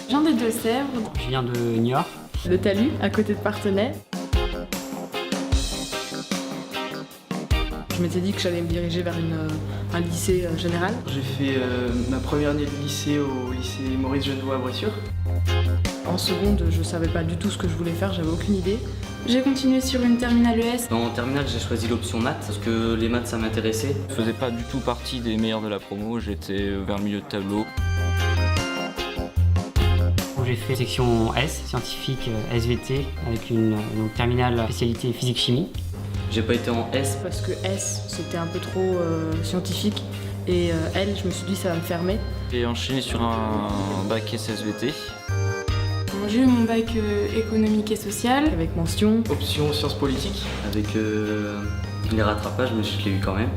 Je viens des Deux-Sèvres. Je viens de Niort. De Talus, à côté de Parthenay. Je m'étais dit que j'allais me diriger vers un lycée général. J'ai fait ma première année de lycée au lycée Maurice Genevoix à Bressuire. En seconde, je savais pas du tout ce que je voulais faire, j'avais aucune idée. J'ai continué sur une terminale ES. En terminale, j'ai choisi l'option maths parce que les maths ça m'intéressait. Je faisais pas du tout partie des meilleurs de la promo, j'étais vers le milieu de tableau. J'ai fait section S, scientifique SVT, avec une terminale spécialité physique-chimie. J'ai pas été en S. Parce que S, c'était un peu trop scientifique. Et L, je me suis dit ça va me fermer. J'ai enchaîné sur un bac SVT. J'ai eu mon bac économique et social. Avec mention. Option sciences politiques. Avec les rattrapages, mais je l'ai eu quand même.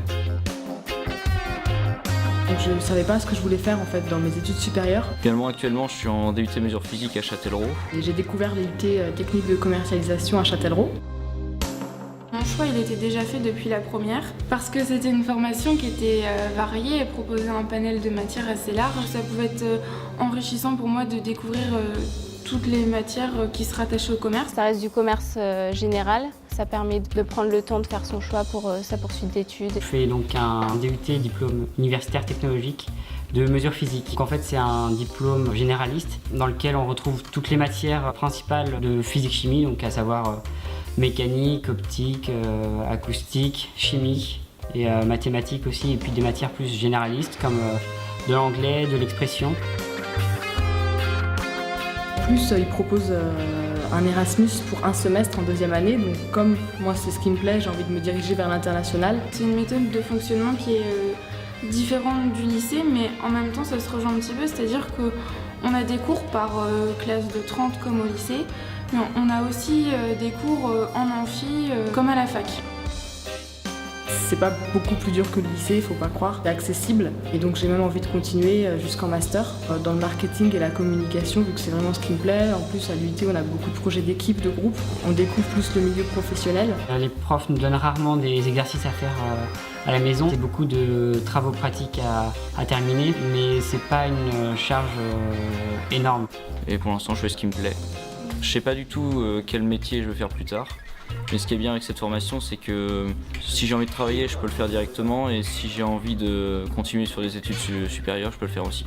Donc je ne savais pas ce que je voulais faire en fait dans mes études supérieures. Également actuellement je suis en DUT mesures physiques à Châtellerault. Et j'ai découvert l'IUT technique de commercialisation à Châtellerault. Mon choix il était déjà fait depuis la première parce que c'était une formation qui était variée et proposait un panel de matières assez large. Ça pouvait être enrichissant pour moi de découvrir toutes les matières qui se rattachent au commerce. Ça reste du commerce général, ça permet de prendre le temps de faire son choix pour sa poursuite d'études. Je fais donc un DUT, diplôme universitaire technologique de mesures physiques. Donc en fait c'est un diplôme généraliste dans lequel on retrouve toutes les matières principales de physique-chimie, donc à savoir mécanique, optique, acoustique, chimie et mathématiques aussi, et puis des matières plus généralistes comme de l'anglais, de l'expression. En plus, ils proposent un Erasmus pour un semestre en deuxième année. Donc comme moi c'est ce qui me plaît, j'ai envie de me diriger vers l'international. C'est une méthode de fonctionnement qui est différente du lycée, mais en même temps ça se rejoint un petit peu, c'est-à-dire qu'on a des cours par classe de 30 comme au lycée, mais on a aussi des cours en amphi comme à la fac. C'est pas beaucoup plus dur que le lycée, faut pas croire. C'est accessible et donc j'ai même envie de continuer jusqu'en master dans le marketing et la communication vu que c'est vraiment ce qui me plaît. En plus à l'UIT on a beaucoup de projets d'équipe, de groupe. On découvre plus le milieu professionnel. Les profs nous donnent rarement des exercices à faire à la maison. C'est beaucoup de travaux pratiques à terminer, mais c'est pas une charge énorme. Et pour l'instant je fais ce qui me plaît. Je sais pas du tout quel métier je veux faire plus tard. Mais ce qui est bien avec cette formation, c'est que si j'ai envie de travailler, je peux le faire directement, et si j'ai envie de continuer sur des études supérieures, je peux le faire aussi.